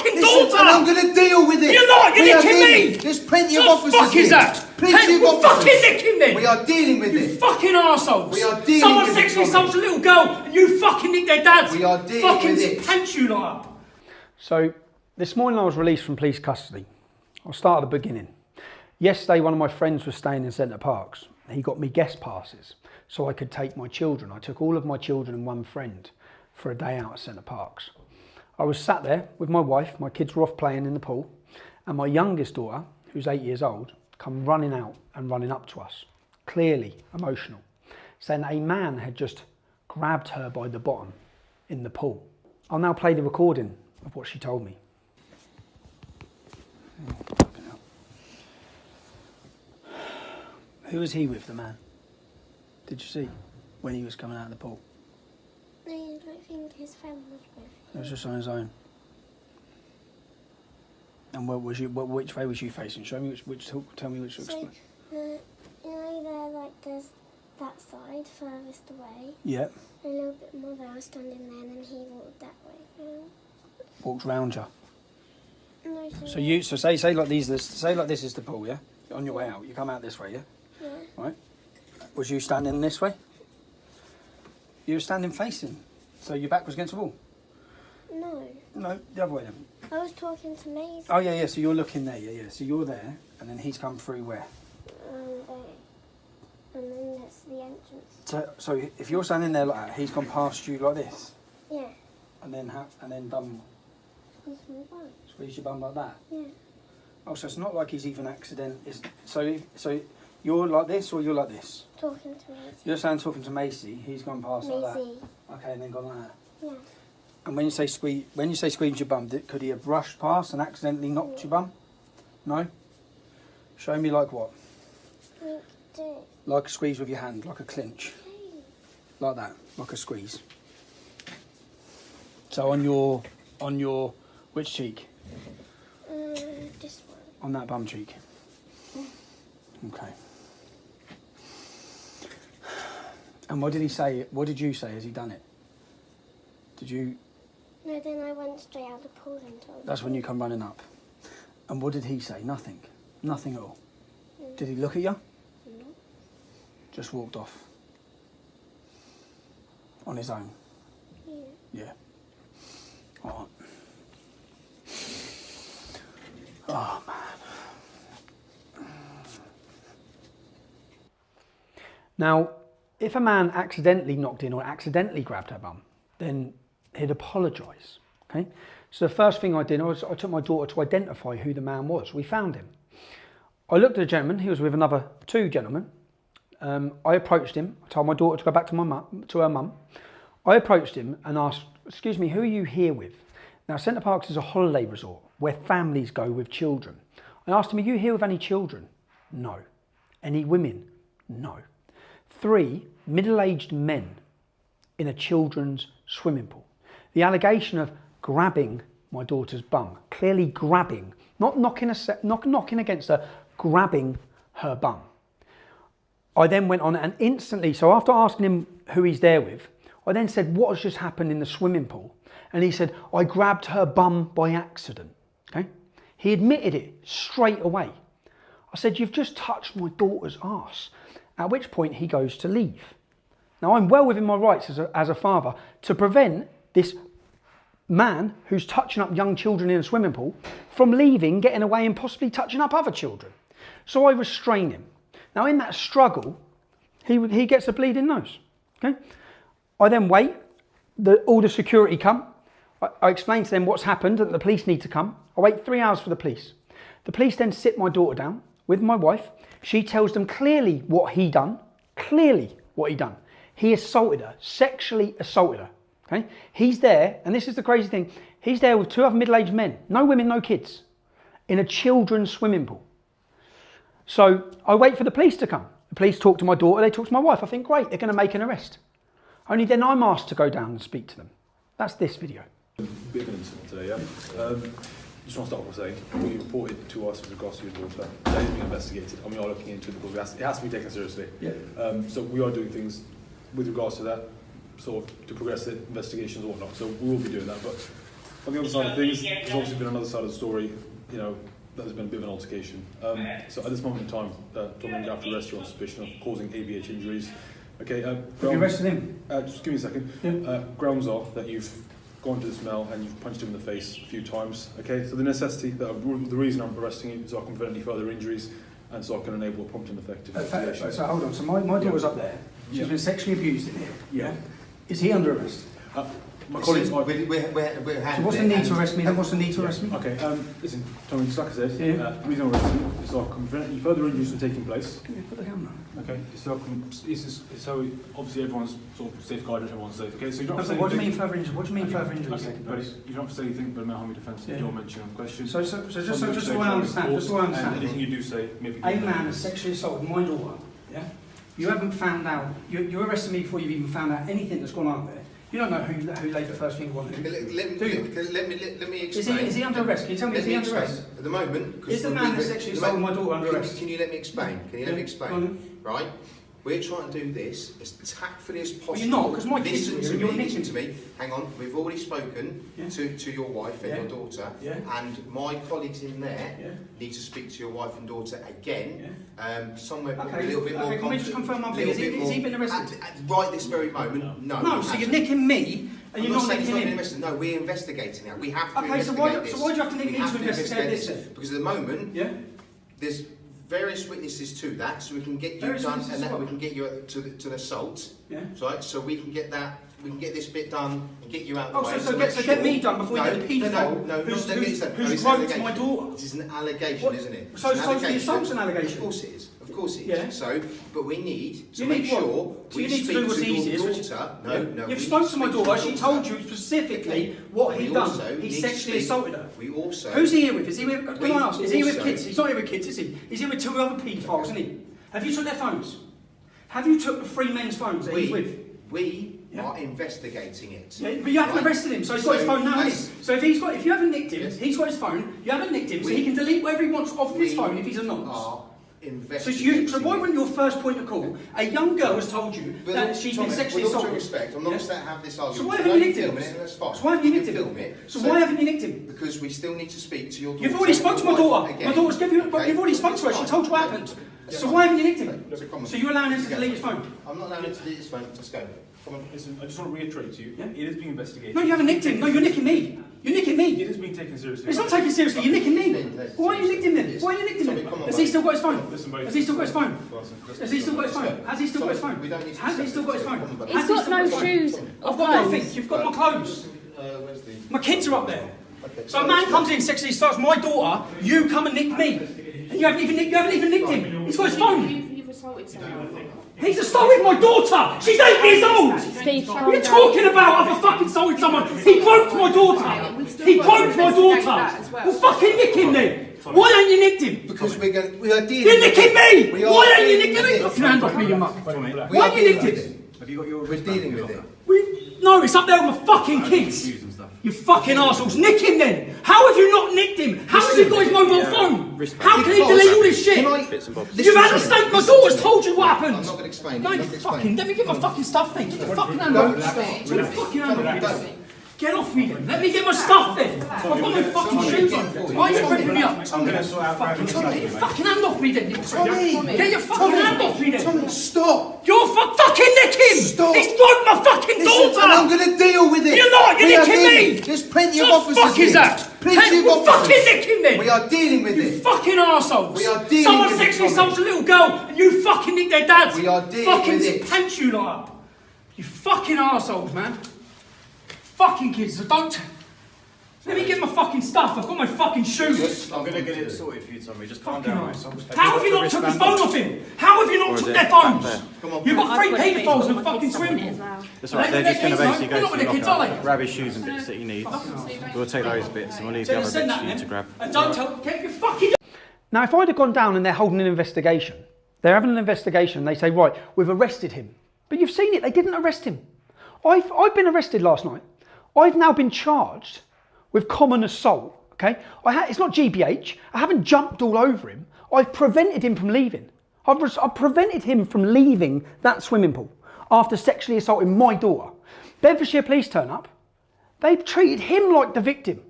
fucking daughter! And I'm going to deal with it. You're not, you're nicking me! There's plenty of What officers the fuck is that? Plenty of We're officers. fucking nicking then! We are dealing with you it. Fucking arseholes! We are dealing Someone with it, sexually Tommy. assaults a little girl and you fucking nick their dads! We are dealing fucking with it. Pants you lot up. So, this morning I was released from police custody. I'll start at the beginning. Yesterday, one of my friends was staying in Centre Parcs. He got me guest passes so I could take my children. I took all of my children and one friend for a day out at Centre Parcs. I was sat there with my wife, my kids were off playing in the pool, and my youngest daughter, who's 8 years old, come running out and running up to us, clearly emotional, saying that a man had just grabbed her by the bottom in the pool. I'll now play the recording of what she told me. Who was he with, the man? Did you see when he was coming out of the pool? No, I don't think his friend was with him. It was just on his own. And which way was you facing? Show me tell me which. So, you know there, like, there's that side furthest away. Yeah. A little bit more there, I was standing there, and then he walked that way. Walked round you. No, So say like this is the pool, yeah? On your way out, you come out this way, yeah? Yeah. Right. Was you standing this way? You were standing facing, so your back was against the wall. No. No, the other way then. I was talking to Maisie. Oh yeah. So you're looking there, yeah. So you're there, and then he's come through where? And then that's the entrance. So if you're standing there like that, he's gone past you like this. Yeah. And then done. He's my bum. Squeeze your bum like that. Yeah. Oh, so it's not like he's even accident. So you're like this or you're like this? Talking to Maisie. You're saying talking to Macy. He's gone past like that. Maisie. Okay, and then gone like that. Yeah. And when you say squeeze your bum, could he have brushed past and accidentally knocked your bum? No. Show me like what? Like this. Like a squeeze with your hand, like a clinch. Okay. Like that, like a squeeze. So on your which cheek? This one. On that bum cheek. Okay. And what did he say? What did you say? Has he done it? Did you? No, then I went straight out the pool and told him. That's when you come running up. And what did he say? Nothing. Nothing at all. Did he look at you? No. Just walked off. On his own. Yeah. Yeah. All right. Oh, man. Now, if a man accidentally knocked in or accidentally grabbed her bum, then he'd apologise, okay? So the first thing I did was I took my daughter to identify who the man was. We found him. I looked at the gentleman. He was with another two gentlemen. I approached him. I told my daughter to go back to her mum. I approached him and asked, excuse me, who are you here with? Now, Centre Parcs is a holiday resort where families go with children. I asked him, are you here with any children? No. Any women? No. 3 middle-aged men in a children's swimming pool. The allegation of grabbing my daughter's bum, clearly grabbing, not knocking against her, grabbing her bum. I then went on and instantly, so after asking him who he's there with, I then said, what has just happened in the swimming pool? And he said, I grabbed her bum by accident. Okay? He admitted it straight away. I said, you've just touched my daughter's arse. At which point he goes to leave. Now, I'm well within my rights as a father to prevent this man who's touching up young children in a swimming pool from leaving, getting away and possibly touching up other children. So I restrain him. Now, in that struggle, he gets a bleeding nose. Okay? I then wait. All the security come. I explain to them what's happened, that the police need to come. I wait 3 hours for the police. The police then sit my daughter down with my wife. She tells them clearly what he done. Clearly what he done. He assaulted her, sexually assaulted her. Okay? He's there, and this is the crazy thing, he's there with 2 other middle-aged men, no women, no kids, in a children's swimming pool. So I wait for the police to come. The police talk to my daughter, they talk to my wife. I think, great, they're going to make an arrest. Only then I'm asked to go down and speak to them. That's this video. Bit of an incident today, yeah. Just want to start off by saying, we reported to us with regards to your daughter. That is being investigated, and we are looking into it because it has to be taken seriously. Yeah. So we are doing things with regards to that, sort of to progress the investigations or whatnot. So we will be doing that. But On the other side of things, there's obviously been another side of the story, you know, that there's been a bit of an altercation. So at this moment in time, Tom, I'm going to have to arrest you on suspicion of causing ABH injuries. Okay, Have you arrested him? just give me a second. Yeah. Grounds are that you've gone to this male and you've punched him in the face a few times. Okay, so the necessity, the reason I'm arresting you is so I can prevent any further injuries and so I can enable a prompt and effective investigation. So hold on, so my daughter's up there. She's been sexually abused in here. Yeah. Is he under arrest? My colleagues, So what's the need to arrest me then? What's the need to arrest me? okay, listen, Tommy, just like I said, the reason I'm arresting you is so I can prevent any further injuries from taking place. Can you put the camera? Okay, so obviously everyone's sort of safeguarded, everyone's safe. Okay, so you don't have to say What do you mean anything. further injuries? What do you mean further injuries Okay, taking but place? you don't have to say anything but a mental harm defence that you're mentioning on the question. So just so I understand, And anything you do say, maybe. A man has sexually assaulted my daughter, yeah? You haven't found out, you're arresting me before you've even found out anything that's gone on there. You don't know who laid the first finger on who. Let me explain. Is he under arrest? Can you tell me, is he under arrest? At the moment... Is the man that sexually assaulted my daughter under arrest? Can you let me explain? Can you let me explain? Right? We're trying to do this as tactfully as possible. Well, you're not, because my kids are here and you're Listen nicking to me. Hang on. We've already spoken to your wife and your daughter. And my colleagues in there need to speak to your wife and daughter again. Somewhere a little bit more... Can we just confirm one thing? Has he been arrested? Right this very moment, no. No, so you're nicking me and you're not nicking him? No, we're investigating now. We have to investigate this. So why do you have to nick me to investigate this then? Because at the moment, there's various witnesses to that, so we can get you done, and then we can get you to the assault. Right, so we can get that. We can get this bit done and get you out of the way. So get me done before you get the paedophile who's groped my daughter. It is an allegation, isn't it? So the assault's an allegation? Of course it is. Of course it is. So, but we need to You make need what? sure So we you need to speak do what's to your easiest. daughter. No. You've spoken to my daughter. She told you specifically what he'd done. He sexually assaulted her. We also. Who's he here with? Is he with? Can I ask? Is he with kids? He's not here with kids, is he? He's here with two other paedophiles, isn't he? Have you took their phones? Have you took the three men's phones that he's with? We are investigating it. Yeah, but you haven't arrested him, so he's got his phone now, hasn't he? So if you haven't nicked him, he's got his phone. You haven't nicked him, so he can delete whatever he wants off his phone if he's anonymous. So why wouldn't your first point of call? A young girl has told you that she's been sexually assaulted. With all due respect, I'm not going to have this argument. So why haven't you nicked him? That's fine. So why haven't you nicked film him? it. So why haven't you nicked him? Because we still need to speak to your daughter. You've already spoke to my daughter. My daughter's given you. You've already spoke to her. She told you what happened. So why haven't you nicked him? So you're allowing him to delete his phone? I'm not allowing him to delete his phone. Let's go. Come on, listen, I just want to reiterate to you, it is being investigated. No, you haven't nicked him. No, you're nicking me. You're nicking me. It is being taken seriously. It's not taken seriously. You're nicking me. Why are you nicked him then? Why are you nicked him then? Has he still got his phone? Has he still got his phone? Has he still got his phone? Has he still got his phone? Has he still got his phone? He's got no shoes. I've got nothing. You've got my clothes. My kids are up there. So a man comes in, sexually starts my daughter. You come and nick me, and you haven't even nicked him. He's got his phone. You've assaulted someone. He's assaulted my daughter! She's 8 years old! Steve, What are you talking about? I've fucking assaulted someone! He groped my daughter! He groped my daughter! Well, fucking nick him then! Why don't you nicked him? Because we are dealing. You're nicking me! Why don't you nick him? with Fucking hand off me, you muck! Why are you nicked him? Have you got your We're dealing with it. No, it's up there with my fucking kids! You fucking arseholes! Nick him then! How have you not nicked him? How has he got his mobile phone? How can he delete all this shit? You've had a mistake! My daughter's told you what happened! I'm not going to explain it. No, you fucking... Let me get my fucking stuff then! Get the fucking hand off me! Get the fucking hand off me! Get off me then! Let me get my stuff then! I've got my fucking shoes on! Why are you ripping me up? I'm going to sort out Fucking Tommy, get your fucking hand off me then! Tommy! Get your fucking hand off me then! Tommy, stop! You're fucking nicking! Stop. He's broke my fucking daughter! And I'm going to deal with it! You're not! You're nicking me! There's plenty of What officers the fuck is here. that? Plenty of Well, officers. fucking nick him then! We are dealing with You it. fucking arseholes! We are dealing Someone with it, sexually Tommy. assaults a little girl and you fucking nick their dads! We are dealing fucking with it. Pants you lot up! You fucking arseholes, man! Fucking kids, so don't... Let me get my fucking stuff, I've got my fucking shoes! I'm going to get it sorted for you, Tommy. Just calm Fucking down. arseholes. How have you not took his phone off him? How have you not took their phones? You've got three paedophiles in a fucking swimming pool! That's all right. They're just going to basically They're go not to with the their kids, are locker, they? grab his shoes and bits that he needs. We'll take those bits and we'll leave the other bits for you to grab. And don't tell... Get your fucking... Now, if I'd have gone down and they're holding an investigation, they're having an investigation, and they say, right, we've arrested him. But you've seen it, they didn't arrest him. I've been arrested last night. I've now been charged with common assault, okay? It's not GBH, I haven't jumped all over him. I've prevented him from leaving. I've prevented him from leaving that swimming pool after sexually assaulting my daughter. Bedfordshire police turn up. They've treated him like the victim.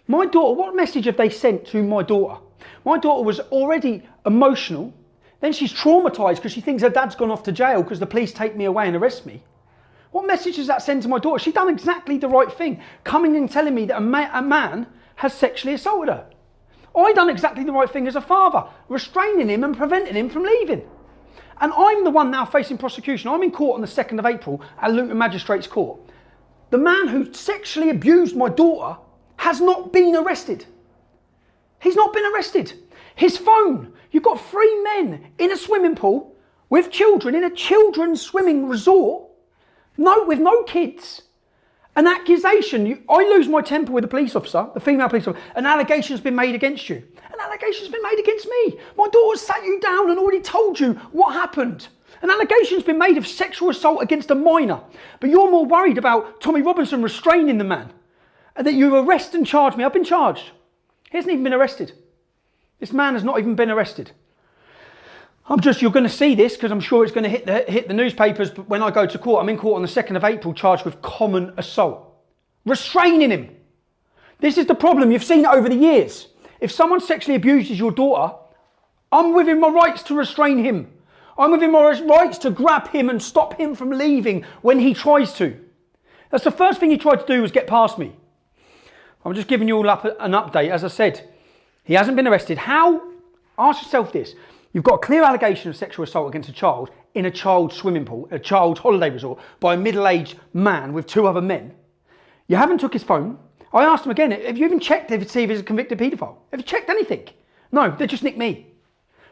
My daughter, what message have they sent to my daughter? My daughter was already emotional. Then she's traumatised because she thinks her dad's gone off to jail because the police take me away and arrest me. What message does that send to my daughter? She's done exactly the right thing, coming and telling me that a man has sexually assaulted her. I done exactly the right thing as a father, restraining him and preventing him from leaving. And I'm the one now facing prosecution. I'm in court on the 2nd of April at Luton Magistrates Court. The man who sexually abused my daughter has not been arrested. He's not been arrested. His phone, you've got 3 men in a swimming pool with children in a children's swimming resort, with no kids. An accusation, I lose my temper with the police officer, the female police officer, an allegation's been made against you. An allegation's been made against me. My daughter's sat you down and already told you what happened. An allegation's been made of sexual assault against a minor. But you're more worried about Tommy Robinson restraining the man. And that you arrest and charge me. I've been charged. He hasn't even been arrested. This man has not even been arrested. You're going to see this because I'm sure it's going to hit the newspapers. But when I go to court, I'm in court on the 2nd of April charged with common assault. Restraining him. This is the problem. You've seen it over the years. If someone sexually abuses your daughter, I'm within my rights to restrain him. I'm within my rights to grab him and stop him from leaving when he tries to. That's the first thing he tried to do, was get past me. I'm just giving you all up an update. As I said, he hasn't been arrested. How? Ask yourself this. You've got a clear allegation of sexual assault against a child in a child's swimming pool, a child's holiday resort, by a middle-aged man with 2 other men. You haven't took his phone. I asked him again, have you even checked to see if he's a convicted paedophile? Have you checked anything? No, they just nicked me.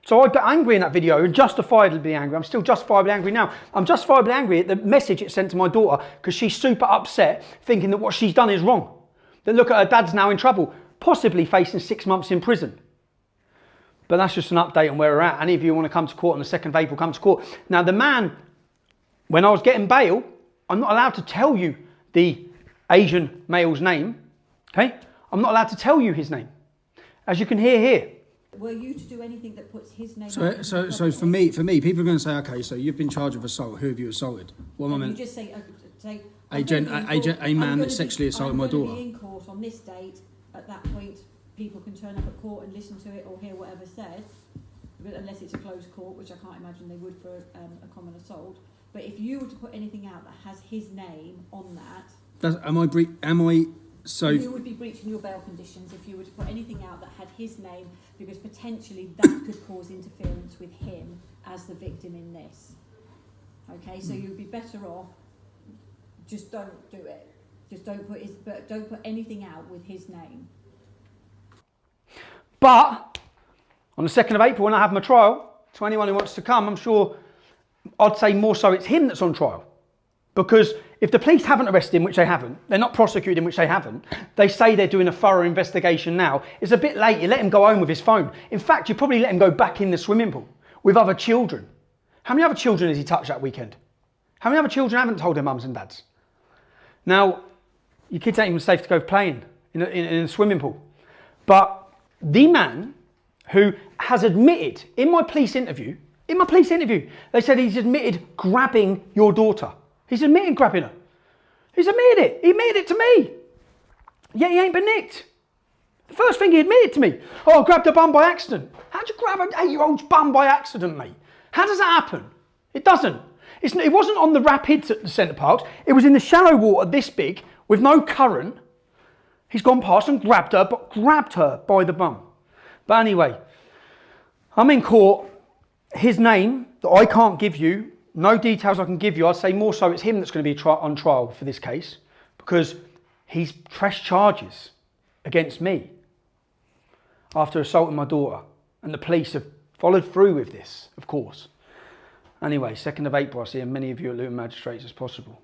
So I got angry in that video and justifiably angry. I'm still justifiably angry now. I'm justifiably angry at the message it sent to my daughter because she's super upset, thinking that what she's done is wrong. That look at her dad's now in trouble, possibly facing 6 months in prison. But that's just an update on where we're at. Any of you want to come to court on the 2nd of April, come to court. Now the man, when I was getting bail, I'm not allowed to tell you the Asian male's name, okay? I'm not allowed to tell you his name. As you can hear here. Were you to do anything that puts his name? So for me, people are going to say, okay, so you've been charged with assault. Who have you assaulted? What am I meant? You just say a man that sexually assaulted my daughter. I'm going to be in court on this date. At that point, people can turn up at court and listen to it or hear whatever said, unless it's a closed court, which I can't imagine they would for a common assault. But if you were to put anything out that has his name on that, you would be breaching your bail conditions if you were to put anything out that had his name, because potentially that could cause interference with him as the victim in this. Okay, so you'd be better off. Just don't do it. Just don't put anything out with his name. But on the 2nd of April, when I have my trial, to anyone who wants to come, I'm sure I'd say more so it's him that's on trial. Because if the police haven't arrested him, which they haven't, they're not prosecuting, which they haven't, they say they're doing a thorough investigation now, it's a bit late. You let him go home with his phone. In fact, you probably let him go back in the swimming pool with other children. How many other children has he touched that weekend? How many other children haven't told their mums and dads? Now, your kids ain't even safe to go playing in a swimming pool. But the man who has admitted, in my police interview, they said he's admitted grabbing your daughter. He's admitted grabbing her. He's admitted it. He admitted it to me. Yet he ain't been nicked. The first thing he admitted to me, I grabbed a bum by accident. How'd you grab an 8-year-old's bum by accident, mate? How does that happen? It doesn't. It wasn't on the rapids at the Centre Parcs. It was in the shallow water this big with no current. He's gone past and grabbed her by the bum. But anyway, I'm in court. His name that I can't give you, no details I can give you. I'd say more so it's him that's going to be on trial for this case because he's pressed charges against me after assaulting my daughter. And the police have followed through with this, of course. Anyway, 2nd of April, I'll see as many of you at Luton Magistrates as possible.